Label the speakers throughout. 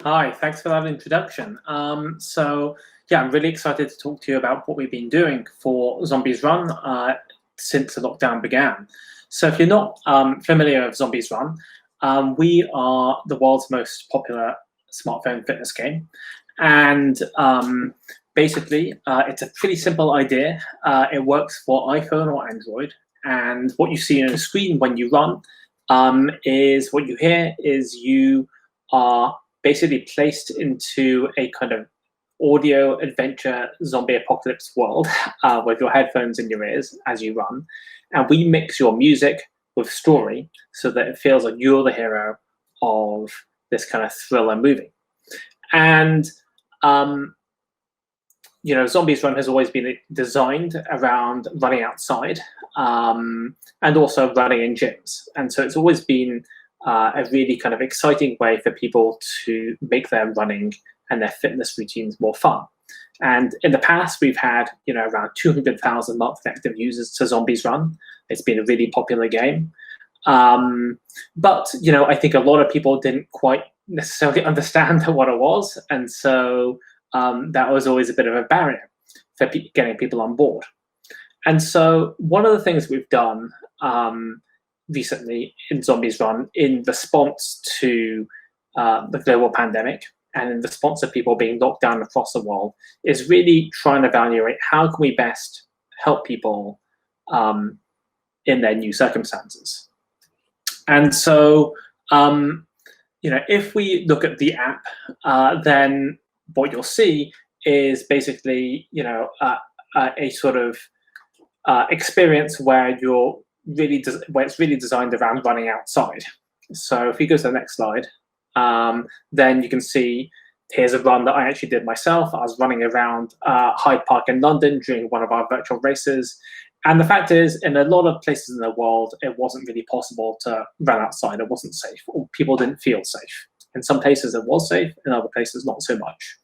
Speaker 1: Hi, thanks for that introduction. Yeah, I'm really excited to talk to you about what we've been doing for Zombies Run since the lockdown began. So if you're not familiar with Zombies Run, we are the world's most popular smartphone fitness game. And basically, it's a pretty simple idea. It works for iPhone or Android. And what you see on the screen when you run is what you hear is you are basically placed into a kind of audio adventure zombie apocalypse world with your headphones in your ears as you run. And we mix your music with story so that it feels like you're the hero of this kind of thriller movie. And Zombies Run has always been designed around running outside and also running in gyms. And so it's always been a really kind of exciting way for people to make their running and their fitness routines more fun. And in the past, we've had around 200,000 monthly active users to Zombies Run. It's been a really popular game. But I think a lot of people didn't quite necessarily understand what it was. And so that was always a bit of a barrier for getting people on board. And so one of the things we've done recently in Zombies Run in response to the global pandemic and in response to people being locked down across the world is really trying to evaluate how can we best help people in their new circumstances. And so, if we look at the app, then what you'll see is basically, a sort of experience where it's really designed around running outside. So if you go to the next slide, then you can see here's a run that I actually did myself. I was running around Hyde Park in London during one of our virtual races. And the fact is, in a lot of places in the world, it wasn't really possible to run outside. It wasn't safe, or people didn't feel safe. In some places it was safe, in other places not so much.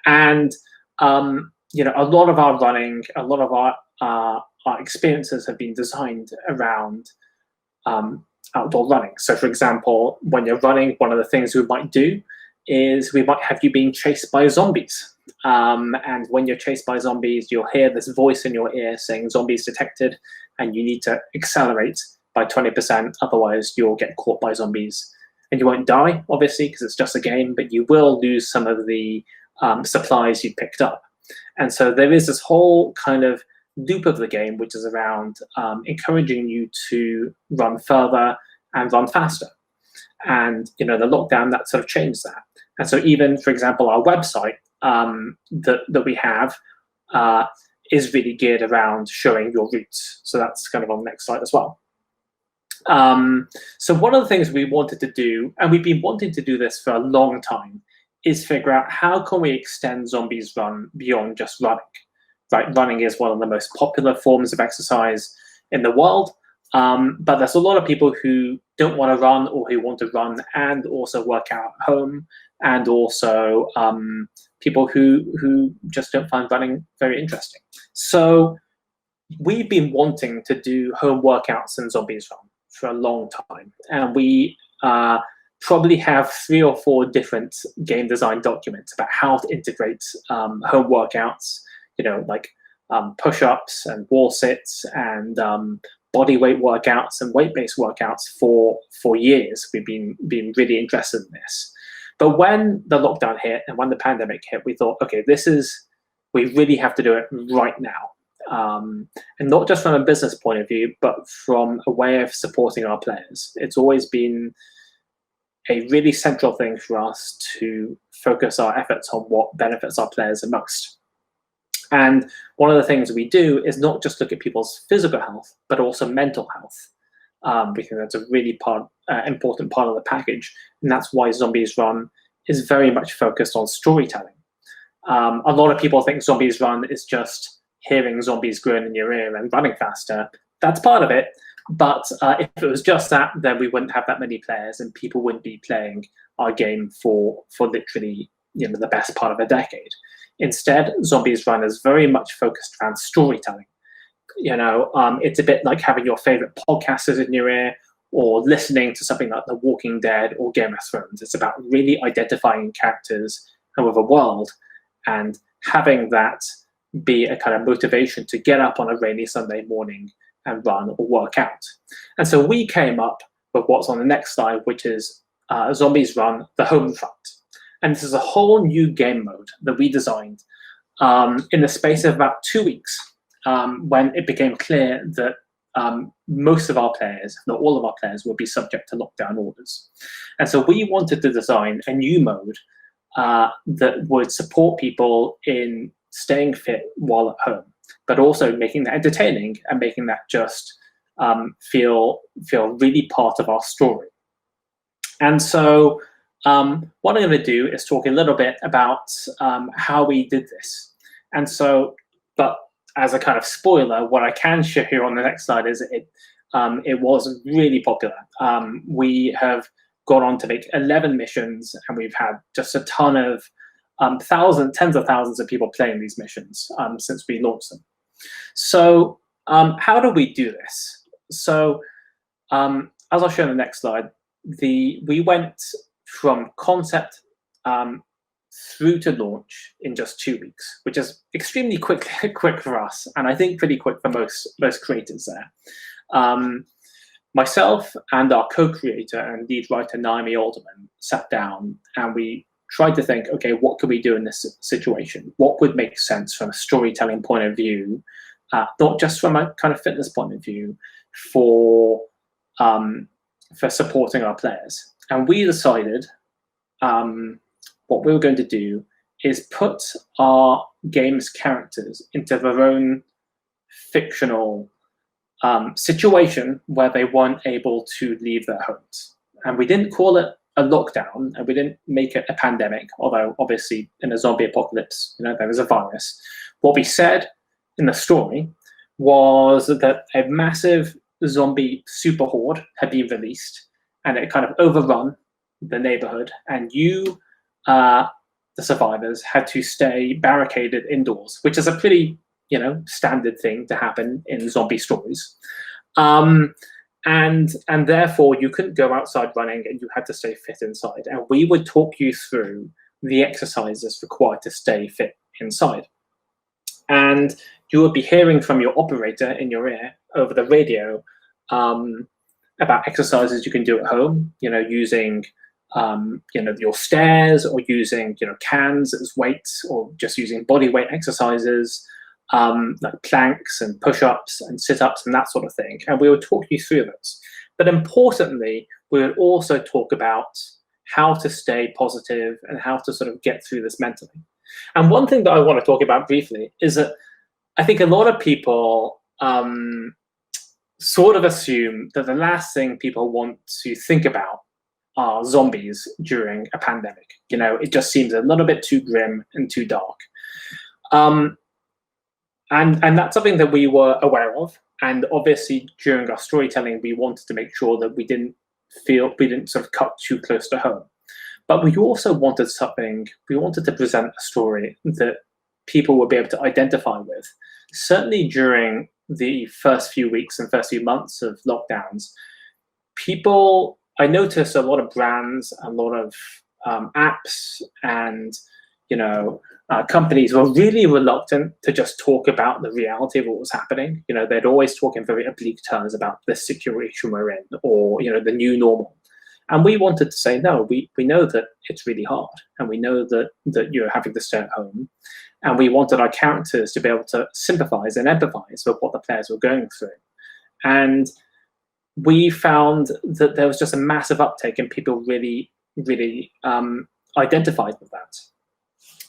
Speaker 1: And a lot of our running, a lot of our experiences have been designed around outdoor running. So for example, when you're running, one of the things we might do is we might have you being chased by zombies. And when you're chased by zombies, you'll hear this voice in your ear saying zombies detected, and you need to accelerate by 20%, otherwise you'll get caught by zombies. And you won't die, obviously, because it's just a game, but you will lose some of the supplies you picked up. And so there is this whole kind of loop of the game, which is around encouraging you to run further and run faster. And the lockdown, that sort of changed that. And so even, for example, our website that we have is really geared around showing your routes. So that's kind of on the next slide as well. So one of the things we wanted to do, and we've been wanting to do this for a long time, is figure out how can we extend Zombies Run beyond just running. Right, running is one of the most popular forms of exercise in the world, but there's a lot of people who don't want to run or who want to run and also work out at home, and also people who just don't find running very interesting. So we've been wanting to do home workouts in Zombies Run for a long time, and we probably have 3 or 4 different game design documents about how to integrate home workouts, like push-ups and wall sits and body weight workouts and weight-based workouts for years. We've been really interested in this. But when the lockdown hit and when the pandemic hit, we thought, okay, we really have to do it right now. And not just from a business point of view, but from a way of supporting our players. It's always been a really central thing for us to focus our efforts on what benefits our players the most. And one of the things we do is not just look at people's physical health, but also mental health. We think that's a really important part of the package. And that's why Zombies Run is very much focused on storytelling. A lot of people think Zombies Run is just hearing zombies groan in your ear and running faster. That's part of it. But if it was just that, then we wouldn't have that many players and people wouldn't be playing our game for literally the best part of a decade. Instead, Zombies Run is very much focused around storytelling. It's a bit like having your favorite podcasters in your ear, or listening to something like The Walking Dead or Game of Thrones. It's about really identifying characters with a world and having that be a kind of motivation to get up on a rainy Sunday morning and run or work out. And so we came up with what's on the next slide, which is Zombies Run the Home Front. And this is a whole new game mode that we designed in the space of about 2 weeks, when it became clear that most of our players, if not all of our players, would be subject to lockdown orders. And so we wanted to design a new mode that would support people in staying fit while at home, but also making that entertaining and making that just feel really part of our story. And so what I'm going to do is talk a little bit about how we did this. And so, but as a kind of spoiler, what I can show you on the next slide is it was really popular. We have gone on to make 11 missions, and we've had just a ton of tens of thousands of people playing these missions since we launched them. So how do we do this? So as I'll show in the next slide, we went from concept through to launch in just 2 weeks, which is extremely quick for us, and I think pretty quick for most creators there. Myself and our co-creator and lead writer Naomi Alderman sat down and we tried to think, okay, what could we do in this situation? What would make sense from a storytelling point of view, not just from a kind of fitness point of view, for supporting our players. And we decided what we were going to do is put our game's characters into their own fictional situation where they weren't able to leave their homes. And we didn't call it a lockdown, and we didn't make it a pandemic, although obviously in a zombie apocalypse, there is a virus. What we said in the story was that a massive zombie super horde had been released, and it kind of overrun the neighborhood, and you, the survivors, had to stay barricaded indoors, which is a pretty standard thing to happen in zombie stories. And therefore you couldn't go outside running, and you had to stay fit inside. And we would talk you through the exercises required to stay fit inside. And you would be hearing from your operator in your ear over the radio about exercises you can do at home, using your stairs, or using cans as weights, or just using body weight exercises, like planks and push-ups and sit-ups and that sort of thing. And we would talk you through those. But importantly, we would also talk about how to stay positive and how to sort of get through this mentally. And one thing that I want to talk about briefly is that I think a lot of people sort of assume that the last thing people want to think about are zombies during a pandemic. It just seems a little bit too grim and too dark. And that's something that we were aware of. And obviously during our storytelling, we wanted to make sure that we didn't sort of cut too close to home. But we also wanted to present a story that people would be able to identify with. Certainly during the first few weeks and first few months of lockdowns, I noticed a lot of brands, a lot of apps, and companies were really reluctant to just talk about the reality of what was happening. They'd always talk in very oblique terms about the situation we're in, or the new normal. And we wanted to say, no, we know that it's really hard, and we know that you're having to stay at home, and we wanted our characters to be able to sympathize and empathize with what the players were going through. And we found that there was just a massive uptake, and people really, really identified with that.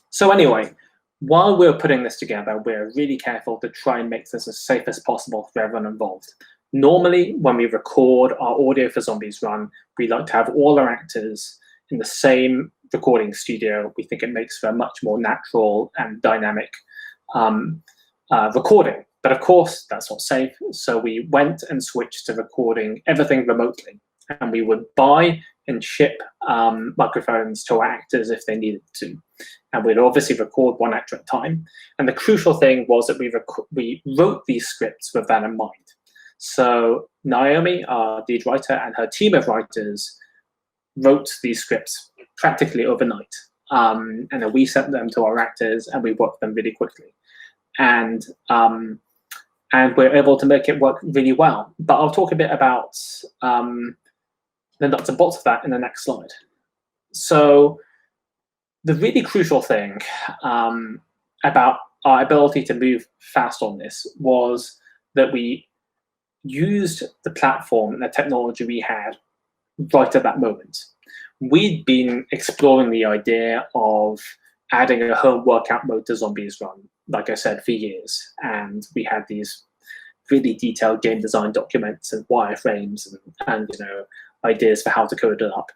Speaker 1: So anyway, while we're putting this together, we're really careful to try and make this as safe as possible for everyone involved. Normally, when we record our audio for Zombies Run, we like to have all our actors in the same recording studio. We think it makes for a much more natural and dynamic recording. But of course, that's not safe. So we went and switched to recording everything remotely. And we would buy and ship microphones to our actors if they needed to. And we'd obviously record one actor at a time. And the crucial thing was that we wrote these scripts with that in mind. So Naomi, our lead writer, and her team of writers wrote these scripts practically overnight. And then we sent them to our actors and we worked them really quickly. And we're able to make it work really well. But I'll talk a bit about the nuts and bolts of that in the next slide. So the really crucial thing about our ability to move fast on this was that we used the platform and the technology we had right at that moment. We'd been exploring the idea of adding a home workout mode to Zombies Run, like I said, for years. And we had these really detailed game design documents and wireframes and ideas for how to code it up.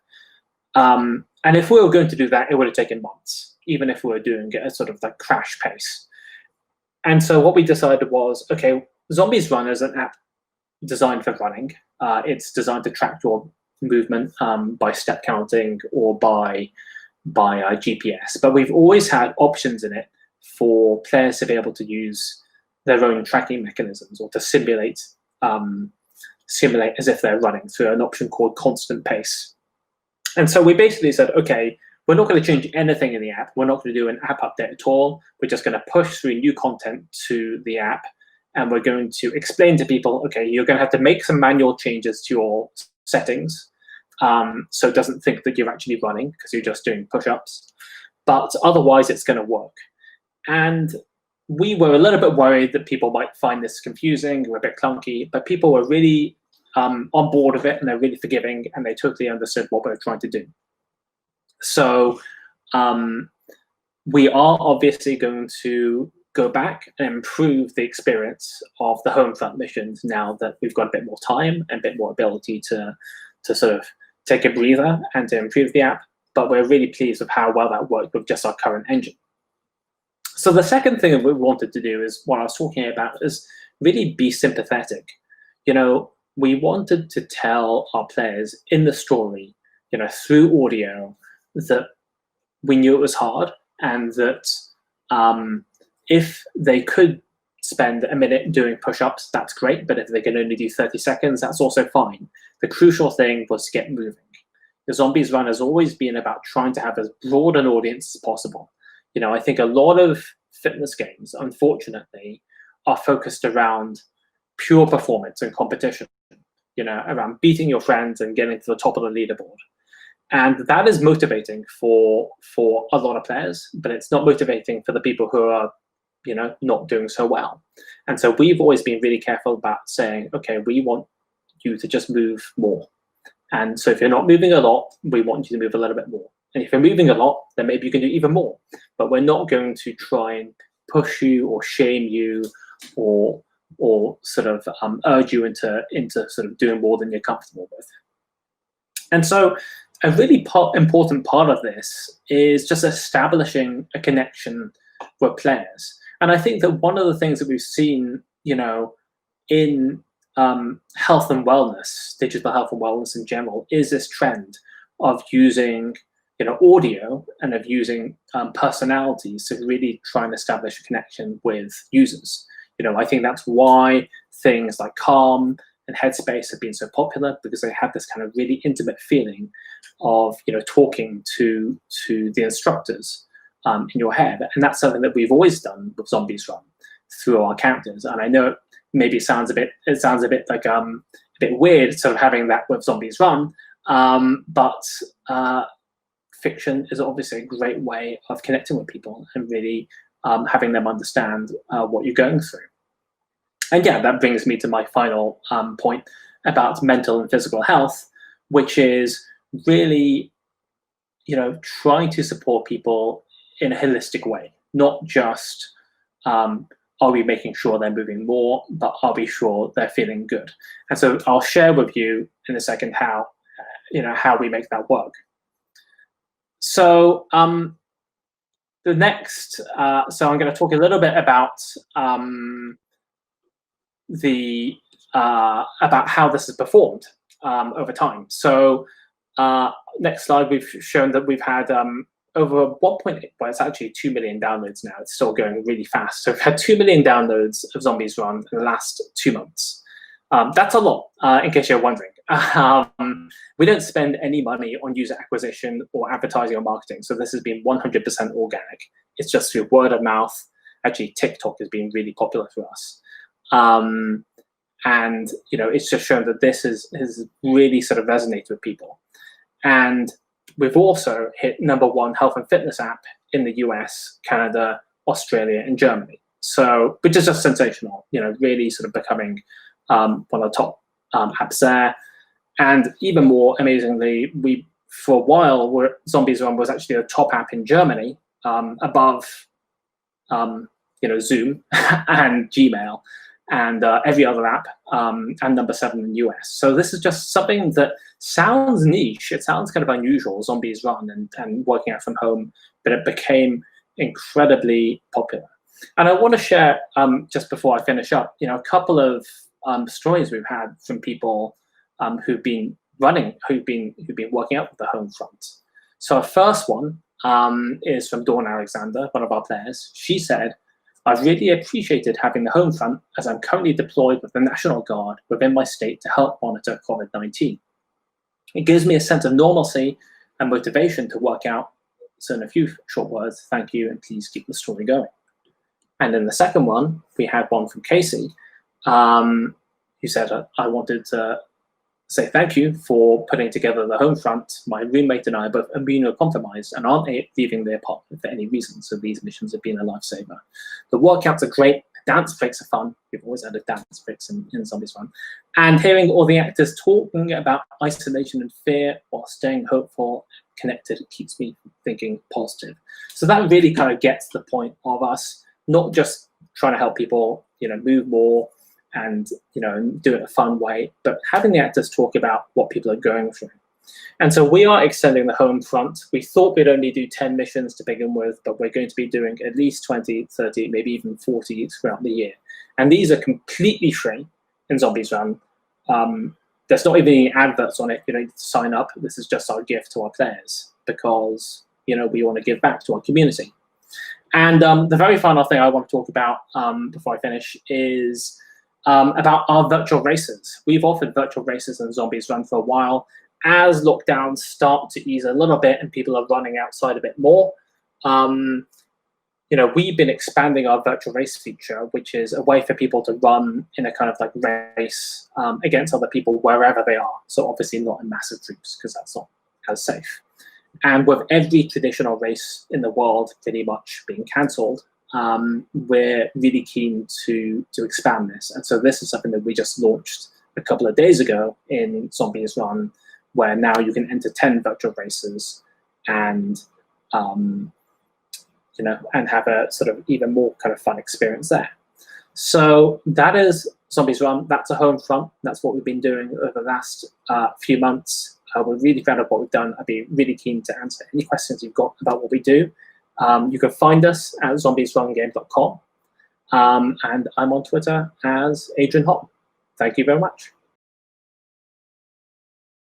Speaker 1: And if we were going to do that, it would have taken months, even if we were doing it at sort of like crash pace. And so what we decided was, okay, Zombies Run is an app designed for running. It's designed to track your movement by step counting or by GPS. But we've always had options in it for players to be able to use their own tracking mechanisms or to simulate as if they're running through an option called constant pace. And so we basically said, okay, we're not going to change anything in the app. We're not going to do an app update at all. We're just going to push through new content to the app. And we're going to explain to people, okay, you're going to have to make some manual changes to your settings. So it doesn't think that you're actually running because you're just doing push-ups. But otherwise, it's going to work. And we were a little bit worried that people might find this confusing or a bit clunky, but people were really on board with it, and they're really forgiving, and they totally understood what we were trying to do. So we are obviously going to go back and improve the experience of the Homefront missions now that we've got a bit more time and a bit more ability to sort of take a breather and to improve the app. But we're really pleased with how well that worked with just our current engine. So the second thing that we wanted to do is what I was talking about is really be sympathetic. We wanted to tell our players in the story, through audio, that we knew it was hard and that if they could spend a minute doing push-ups, that's great. But if they can only do 30 seconds, that's also fine. The crucial thing was to get moving. The Zombies Run has always been about trying to have as broad an audience as possible. I think a lot of fitness games, unfortunately, are focused around pure performance and competition, around beating your friends and getting to the top of the leaderboard. And that is motivating for a lot of players, but it's not motivating for the people who are, not doing so well. And so we've always been really careful about saying, okay, we want you to just move more. And so if you're not moving a lot, we want you to move a little bit more. And if you're moving a lot, then maybe you can do even more. But we're not going to try and push you or shame you or sort of urge you into sort of doing more than you're comfortable with. And so a really important part of this is just establishing a connection with players. And I think that one of the things that we've seen, in health and wellness, digital health and wellness in general, is this trend of using audio and of using personalities to really try and establish a connection with users. I think that's why things like Calm and Headspace have been so popular, because they have this kind of really intimate feeling of talking to the instructors in your head. And that's something that we've always done with Zombies Run through our characters. And I know maybe it sounds a bit like a bit weird sort of having that with Zombies Run, but fiction is obviously a great way of connecting with people and really having them understand what you're going through. And yeah, that brings me to my final point about mental and physical health, which is really, trying to support people in a holistic way, not just are we making sure they're moving more, but are we sure they're feeling good? And so I'll share with you in a second how we make that work. So the next, so I'm going to talk a little bit about about how this is performed over time. So next slide, we've shown that we've had over 1.8, well, it's actually 2 million downloads now. It's still going really fast. So we've had 2 million downloads of Zombies Run in the last 2 months. That's a lot, in case you're wondering. We don't spend any money on user acquisition or advertising or marketing, so this has been 100% organic. It's just through word of mouth. Actually, TikTok has been really popular for us. And it's just shown that this has really sort of resonated with people. And we've also hit #1 health and fitness app in the US, Canada, Australia, and Germany. So, which is just sensational, really sort of becoming one of the top apps there. And even more amazingly, for a while, Zombies Run was actually a top app in Germany, above Zoom and Gmail and every other app, and #7 in the US. So this is just something that sounds niche. It sounds kind of unusual, Zombies Run and working out from home, but it became incredibly popular. And I want to share, just before I finish up, a couple of stories we've had from people who've been working out with the home front. So our first one is from Dawn Alexander, one of our players. She said, "I've really appreciated having the home front as I'm currently deployed with the National Guard within my state to help monitor COVID-19. It gives me a sense of normalcy and motivation to work out. So in a few short words, thank you, and please keep the story going." And then the second one, we had one from Casey, who said, "I wanted to say thank you for putting together the home front. My roommate and I are both immunocompromised and aren't leaving the apartment for any reason, so these missions have been a lifesaver. The workouts are great, dance breaks are fun." We've always had a dance breaks in Zombies Run. "And hearing all the actors talking about isolation and fear while staying hopeful, connected, keeps me thinking positive." So that really kind of gets the point of us not just trying to help people, move more and do it in a fun way, but having the actors talk about what people are going through. And so we are extending the home front. We thought we'd only do 10 missions to begin with, but we're going to be doing at least 20, 30, maybe even 40 throughout the year. And these are completely free in Zombies Run. There's not even any adverts on it. You don't need to sign up. This is just our gift to our players because we want to give back to our community. And the very final thing I want to talk about before I finish is about our virtual races. We've offered virtual races in Zombies Run for a while. As lockdowns start to ease a little bit and people are running outside a bit more, we've been expanding our virtual race feature, which is a way for people to run in a kind of like race against other people wherever they are. So obviously not in massive groups because that's not as safe. And with every traditional race in the world pretty much being cancelled, we're really keen to expand this. And so this is something that we just launched a couple of days ago in Zombies Run, where now you can enter 10 virtual races and and have a sort of even more kind of fun experience there. So that is Zombies Run. That's a home front. That's what we've been doing over the last few months. We're really proud of what we've done. I'd be really keen to answer any questions you've got about what we do. You can find us at zombiesrungame.com. And I'm on Twitter as Adrian Hott. Thank you very much.